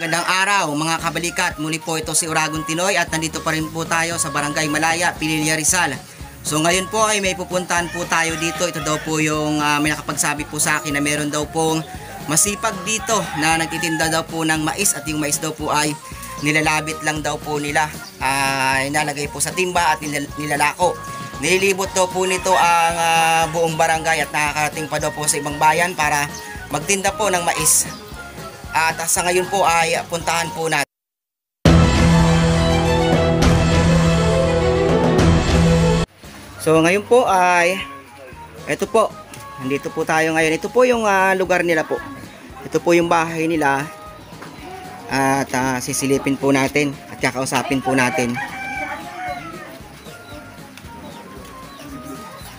Magandang araw mga kabalikat, muli po ito si Uragon Tinoy at nandito pa rin po tayo sa Barangay Malaya, Pililla, Rizal. So ngayon po ay may pupuntahan po tayo dito. Ito daw po yung may nakapagsabi po sa akin na meron daw pong masipag dito na nagtitinda daw po ng mais at yung mais daw po ay nilalabit lang daw po nila. Inalagay po sa timba at nilalako. Nililibot daw po nito ang buong barangay at nakakarating pa daw po sa ibang bayan para magtinda po ng mais. At sa ngayon po ay puntahan po natin. So ngayon po ay ito po, nandito po tayo ngayon. Ito po yung lugar nila po. Ito po yung bahay nila. At sisilipin po natin at kakausapin po natin.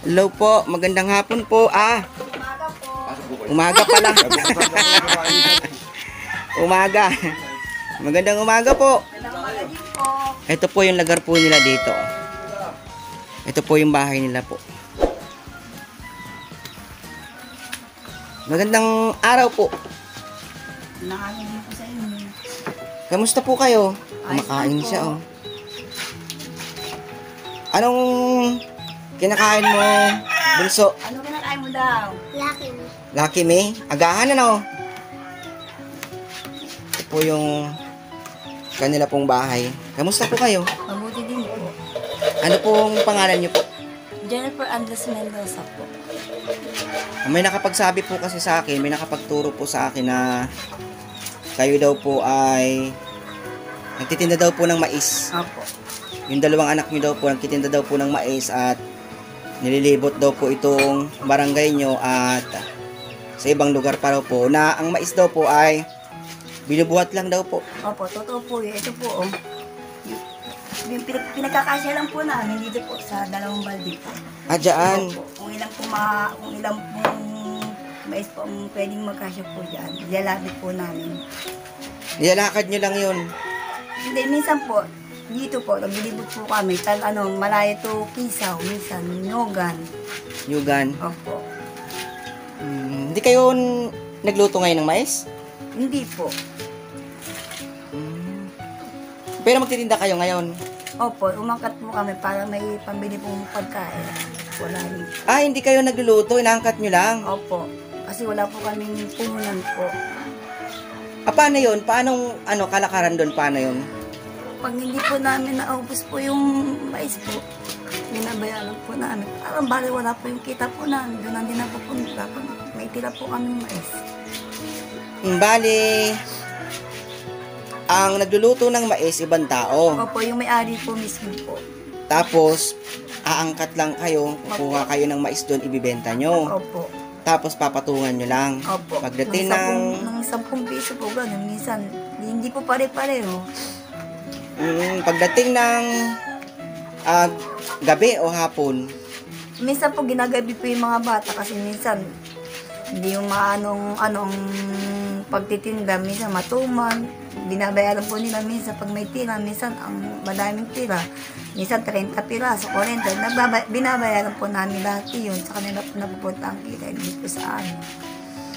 Hello po, magandang hapon po. Umaga pala. Umaga. Magandang umaga po. Ito po yung lugar po nila dito. Ito po yung bahay nila po. Magandang araw po. Kamusta po kayo? Kumakain siya oh. Anong kinakain mo, Bunso? Ano kinakain mo daw? Lucky Me. Agahan na no. Ito po yung kanila pong bahay. Kamusta po kayo? Mabuti din po. Ano pong pangalan niyo po? Jennifer Andres Mendoza po. May nakapagsabi po kasi sa akin, may nakapagturo po sa akin na kayo daw po ay nagtitinda daw po ng mais. Opo. Yung dalawang anak niyo daw po nagtitinda daw po ng mais at nililibot daw po itong barangay nyo at sa ibang lugar pa daw po na ang mais daw po ay binubuhat lang daw po. Opo, totoo po yun. Ito po, yung pinagkakasya lang po namin dito po sa dalawang balde po. Dyan. Opo, kung ilang pong mais po ang pwedeng magkasya po dyan, ilalabit po namin. Nilalakad nyo lang yun. Hindi, minsan po, dito po, naglilibot po kami, malayo to Kisaw, minsan, Nyugan. Nyugan. Opo. Hindi kayo nagluto ngayon ng mais? Hindi po. Pero magtitinda kayo ngayon? Opo, umangkat po kami para may pambili pong pagkain. Wala rin. Hindi kayo nagluluto, inaangkat nyo lang? Opo, kasi wala po kaming puhunan po. Paano yun? Paano, kalakaran doon? Paano yun? Pag hindi po namin naubos po yung mais po, binabayaran po namin. Parang bali wala po yung kita po namin. Doon ang din napupunta. Pag may tira po kaming mais. Bali, ang nagluluto ng mais, ibang tao. Opo, yung may-ari po mismo po. Tapos, aangkat lang kayo, kukuha kayo ng mais doon, ibibenta nyo. Opo. Tapos, papatungan nyo lang. Opo. Pagdating ng 10 piso po, gano'n. Minsan, hindi po pare-pareho. Pagdating ng gabi o hapon? Minsan po, ginagabi po yung mga bata kasi minsan, hindi yung anong pagtitinda, minsan matuman, binabayaran po nila minsan pag may tira, minsan ang madaming tira, minsan 30 piraso, 40, binabayaran po namin lahat yun, sa kanila po napupunta ang kita, hindi po sa amin.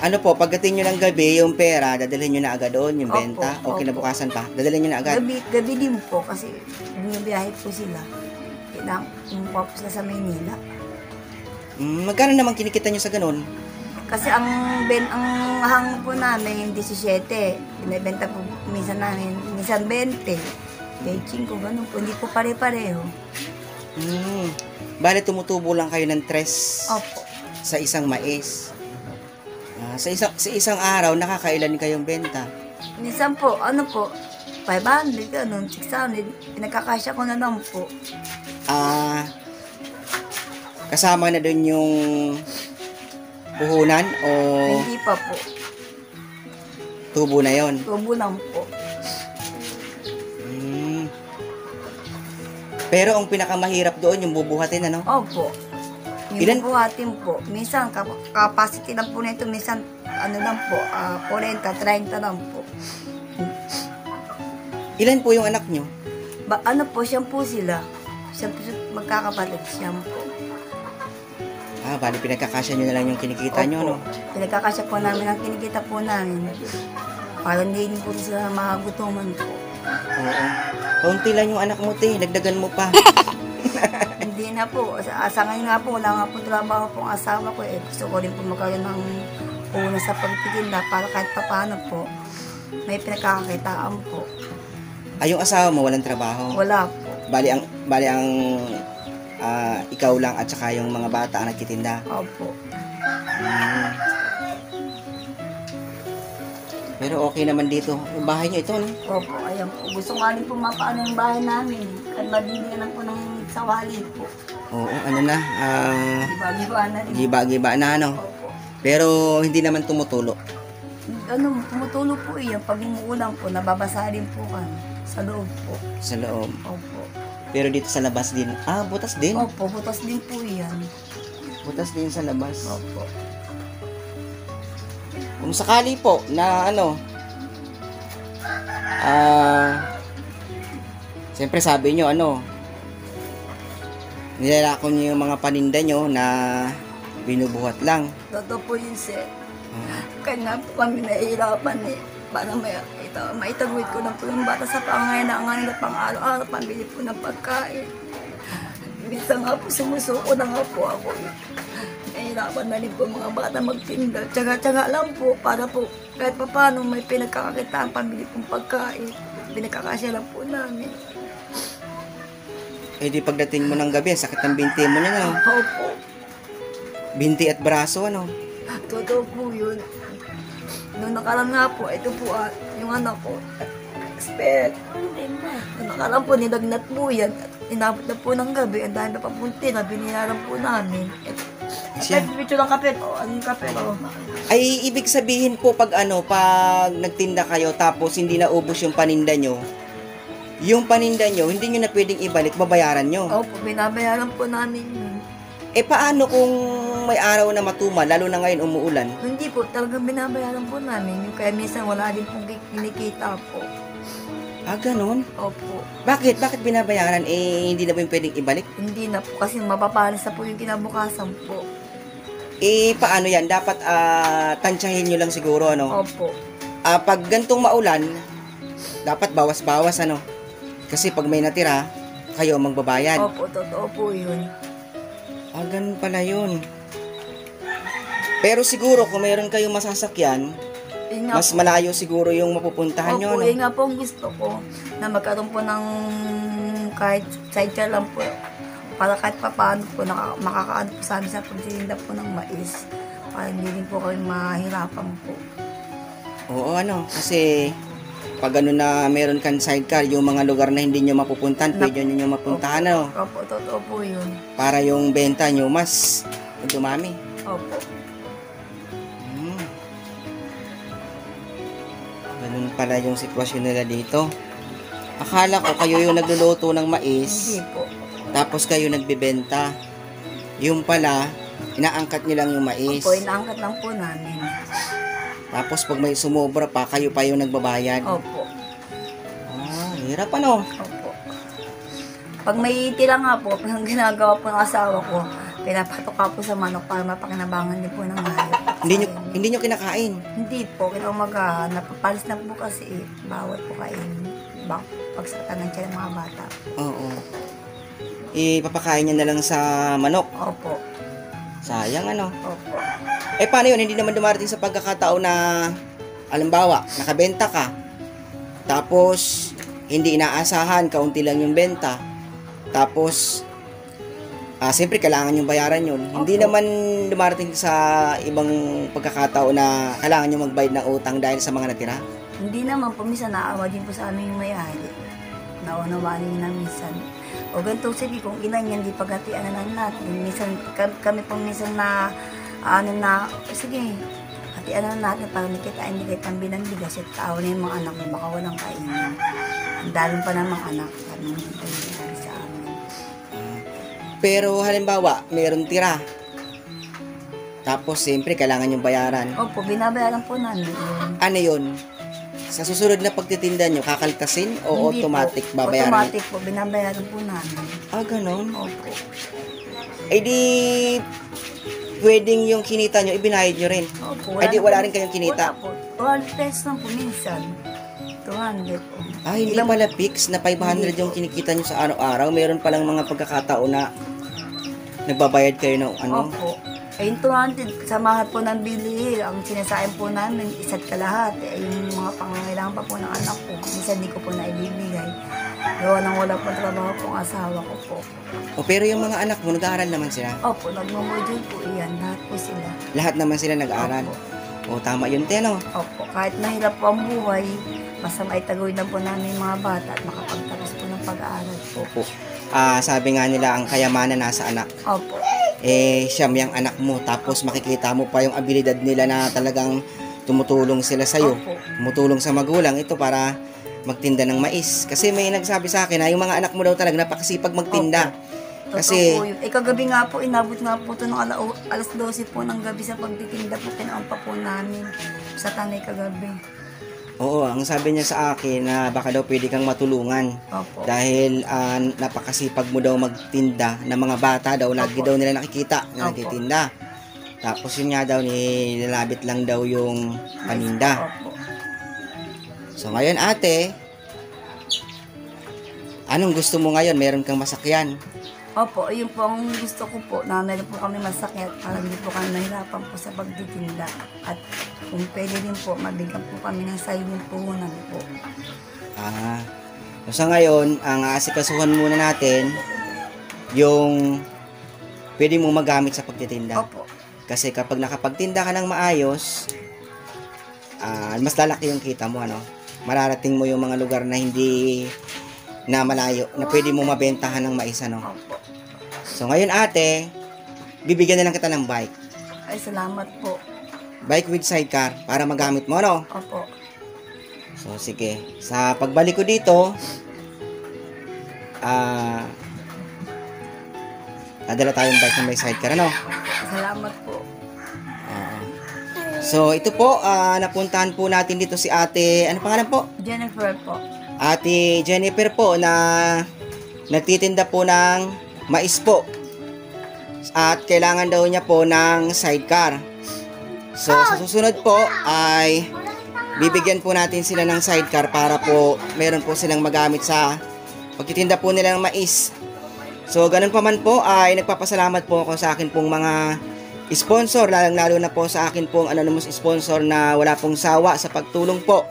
Ano po, pagdating nyo ng gabi, yung pera, dadalhin nyo na agad doon, yung benta, o Opo. kinabukasan pa, dadalhin nyo na agad? Gabi din po, kasi bumibiyahe po sila, kumuha po sila sa Maynila. Magkano naman kinikita nyo sa ganun? Kasi ang hang po namin 17, binibenta po minsan namin, minsan 20, 25, ganun po, hindi po pare-pareho. Bale, tumutubo lang kayo ng 3 Opo. sa isang mais. Sa isang araw, nakakailan kayong benta? Minsan po, 500, ganun, 600, pinagkakasya ko na lang po. Kasama na doon yung puhunan o Hindi pa po, tubo na yon? tubo lang po. Pero ang pinakamahirap doon, yung bubuhatin, ano? Opo. Ilan? Yung buhatin po, minsan capacity lang po nito, minsan lang po, 40, 30 lang po. Ilan po yung anak nyo? Siyam po sila. Siyam po magkakapatid, siyam po. Bali pinagkakasya nyo na lang yung kinikita nyo, no? Pinagkakasya po namin ang kinikita po namin. Para hindi din po sila magutuman po. Oo. Kaunti lang yung anak mo, te. Dagdagan mo pa. Hindi na po. Sa ngayon nga po, wala nga po trabaho po ang asawa ko. Gusto ko rin po magkaroon ng una sa pagtitinda para kahit papano po, may pinagkakakitaan po. Ay, yung asawa mo walang trabaho. Wala po. Bali ang ikaw lang at saka yung mga bata ang nagtitinda. Opo. Hmm. Pero okay naman dito. Yung bahay niyo ito, no? Opo, ayan po. Gusto nga rin po mapaano yung bahay namin. At mabibigyan lang po ng sawali po. Oo, ano na. Giba-giba na rin. Giba-giba na, ano. Opo. Pero hindi naman tumutulo. Tumutulog po iyan. Pag umuulan po, nababasa rin po kami. Sa loob po. Sa loob. Opo. Pero dito sa labas din. Butas din. Opo, butas din po iyan. Butas din sa labas. Opo. Kung sakali po na siyempre sabi nyo nilalako nyo yung mga paninda nyo na binubuhat lang. Totoo po yun, sir. Kaya po kami nahihirapan para maitagwid ko na po yung bata sa pangangailangan nila pang araw-araw, pambili po ng pagkain. Minsan nga po sumusuko na nga po ako. Nahihirapan na rin po mga bata magtinda. Tsaga-tsaga lang po para po kahit pa paano may pinagkakakitaan pambili pong pagkain. Pinagkakasya lang po namin. Eh di pagdating mo ng gabi, sakit ng binti mo na, no? Opo. Binti at braso, ano? Totoo po yun. Noong nakaraan nga po, ito po yung anak ko, expert. Noong nakaraan po, nilagnat po yan. Inabot na po ng gabi, ang dahil na papunti na biniyaran po namin. Siya? Picture ng kape po. Anong kape po? Ay, ibig sabihin po pag nagtinda kayo tapos hindi na ubos yung paninda nyo, yung paninda nyo, hindi nyo na pwedeng ibalik, babayaran nyo. Opo, binabayaran po namin yun. Eh paano kung may araw na matumal, lalo na ngayon umuulan? Hindi po, talagang binabayaran po namin. Kaya minsan wala din pong kinikita po. Ganun? Opo. Bakit? Bakit binabayaran? Eh, hindi na ba yung pwedeng ibalik? Hindi na po kasi mapapalis na po yung kinabukasan po. Eh, paano yan? Dapat tansyahin nyo lang siguro, ano? Opo. Pag gantong maulan, dapat bawas-bawas, ano? Kasi pag may natira, kayo magbabayad. Opo, totoo po yun. Ganun pala yun. Pero siguro, kung mayroon kayong masasakyan, mas malayo siguro yung mapupuntahan nyo, Opo, no? yun nga po ang gusto ko na magkaroon po ng kahit sidecar lang po para kahit papaano po makakaano po sa amin sa pagtitinda po ng mais para hindi din po kami mahirapan po. Oo, kasi pag na meron kang sidecar, yung mga lugar na hindi nyo mapupuntahan, pwede nyo mapuntahan, ano? Opo, totoo po yun. Para yung benta nyo mas dumami. Opo. Ganun pala yung sitwasyon nila dito. Akala ko kayo yung nagluluto ng mais, Hindi po. tapos kayo nagbebenta. Yung pala, inaangkat nyo lang yung mais. Opo, inaangkat lang po namin. Tapos pag may sumobra pa, kayo pa yung nagbabayad. Opo. Hirap, ano? Opo. Pag may tira nga po, ang ginagawa po ng asawa ko, pinapatok po sa manok para mapakinabangan din po ng hayop. Hindi nyo kinakain. Hindi po, kinaumaga, napapalis na po kasi bawal po kain. Pagsaktan ng tiyan ng mga bata. Oo. Ipapakain nyo na lang sa manok. Opo. Sayang, ano? Opo. Eh, paano yun? Hindi naman dumarating sa pagkakataon na, alimbawa, nakabenta ka. Tapos, hindi inaasahan, kaunti lang yung benta. Tapos, siyempre, kailangan yung bayaran yun. Hindi naman dumarating sa ibang pagkakataon na kailangan yung magbayad ng utang dahil sa mga natira. Hindi naman po, minsan naawa din po sa amin yung may-ari. Naunawaan niya na minsan. O ganito, sige, kung ilan yan, di pagatian na lang natin. Minsan, kami po minsan na, sige, hatian na natin para nakitain hindi kayo pambilang bigas at tao na yung mga anak mo, baka walang kainin. Ang daling pa namang anak, sabi mo ito nangyari sa amin. Pero halimbawa, mayroong tira. Tapos, siyempre, kailangan yung bayaran. Opo, binabayaran po namin yun. Ano yun? Sa susunod na pagtitinda nyo, kakaltasin o Hindi automatic po. babayaran? Automatic po, binabayaran po namin. Ganon? Opo. Eh di, pwedeng yung kinita nyo, ibinayad nyo rin. Opo. Eh di, wala rin kayong kinita. Wala po. 200 pesos lang po minsan. 200 po. Ay, hindi pala fix na 500 yung kinikita nyo sa araw-araw. Meron palang mga pagkakataon na nagbabayad kayo ng ano? Opo. Ay, yung 200, samahan po ng bili. Ang sinasain po namin, isa't kalahat. Ay, yung mga pangangailangan pa po ng anak ko. Minsan di ko po naibibigay. Gawa nang wala po trabaho po ang asawa ko po. O pero yung mga anak mo, nag-aaral naman sila? Opo, nagmamodule po iyan. Lahat po sila. Lahat naman sila nag-aaral? O tama yun, Teno. Opo, kahit mahirap po ang buhay, basta maitagawin lang po namin yung mga bata at makapagtapos po ng pag-aaral po. Opo. Sabi nga nila, ang kayamanan nasa anak. Opo. Siyam yung anak mo, tapos makikita mo pa yung abilidad nila na talagang tumutulong sila sa'yo. Opo. Tumutulong sa magulang. Ito para magtinda ng mais. Kasi may nagsabi sa akin na yung mga anak mo daw talaga napakasipag magtinda. Opo. Kasi, po yun. Kagabi nga po, inabot nga po ito ng alas 12 po ng gabi sa pagtitinda po. Pinampa po namin sa Tanay kagabi. oo, ang sabi niya sa akin na baka daw pwede kang matulungan. Opo. Dahil napakasipag mo daw magtinda ng mga bata daw. Lagi Opo. daw nila nakikita na Opo. nagtitinda. Tapos yun nga daw, nilalabit lang daw yung paninda. Opo. So ngayon ate, anong gusto mo ngayon? Meron kang masakyan. Opo, yun po ang gusto ko po, na meron po kami masakit para hindi po kami nahirapan po sa pagtitinda. At kung pwede din po, mabigyan po kami ng sariling puhunan po. So sa ngayon, ang aasikasuhan muna natin, yung pwede mo magamit sa pagtitinda. Opo. Kasi kapag nakapagtinda ka ng maayos, mas lalaki yung kita mo, ano? Mararating mo yung mga lugar na hindi na malayo, na pwede mo mabentahan ng mais, ano? Opo. So ngayon ate, bibigyan na lang kita ng bike. Ay, salamat po. Bike with sidecar para magamit mo, no? Opo. So sige, sa pagbalik ko dito, dadala tayong bike na may sidecar, ano? Salamat po. So ito po, napuntahan po natin dito si ate, ano pangalan po? Jennifer po. Ate Jennifer po na nagtitinda po ng mais po. At kailangan daw niya po ng sidecar. So sa susunod po ay bibigyan po natin sila ng sidecar para po meron po silang magamit sa pagtitinda po nila ng mais. So ganun pa man po ay nagpapasalamat po ako sa akin pong mga sponsor, lalo na po sa akin pong anonymous sponsor na wala pong sawa sa pagtulong po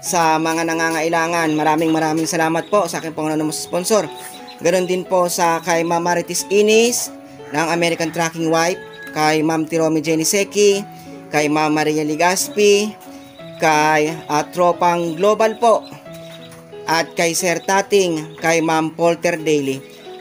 sa mga nangangailangan. Maraming salamat po sa akin pong anonymous sponsor. Ganon din po sa kay Ma'am Marites Inis ng American Trucking Wife, kay Ma'am Tiromi Jeniseki, kay Ma'am Maria Ligaspi, kay Tropang Global po, at kay Sir Tating, kay Ma'am Polter Daily.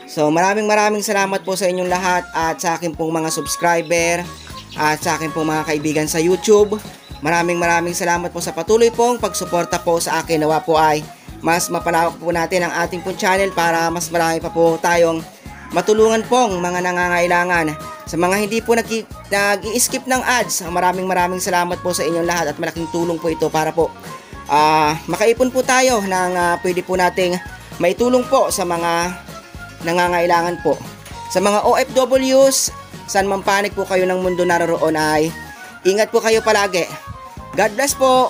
So maraming salamat po sa inyong lahat at sa akin pong mga subscriber at sa akin pong mga kaibigan sa YouTube. Maraming salamat po sa patuloy pong pagsuporta po sa akin. Nawa po ay mas mapalawak po natin ang ating pong channel para mas marami pa po tayong matulungan pong mga nangangailangan. Sa mga hindi po nag-i-skip ng ads, maraming salamat po sa inyong lahat at malaking tulong po ito para po makaipon po tayo ng pwede po nating maitulong po sa mga nangangailangan po. Sa mga OFWs, saan man panig po kayo ng mundo naroon ay ingat po kayo palagi. God bless po!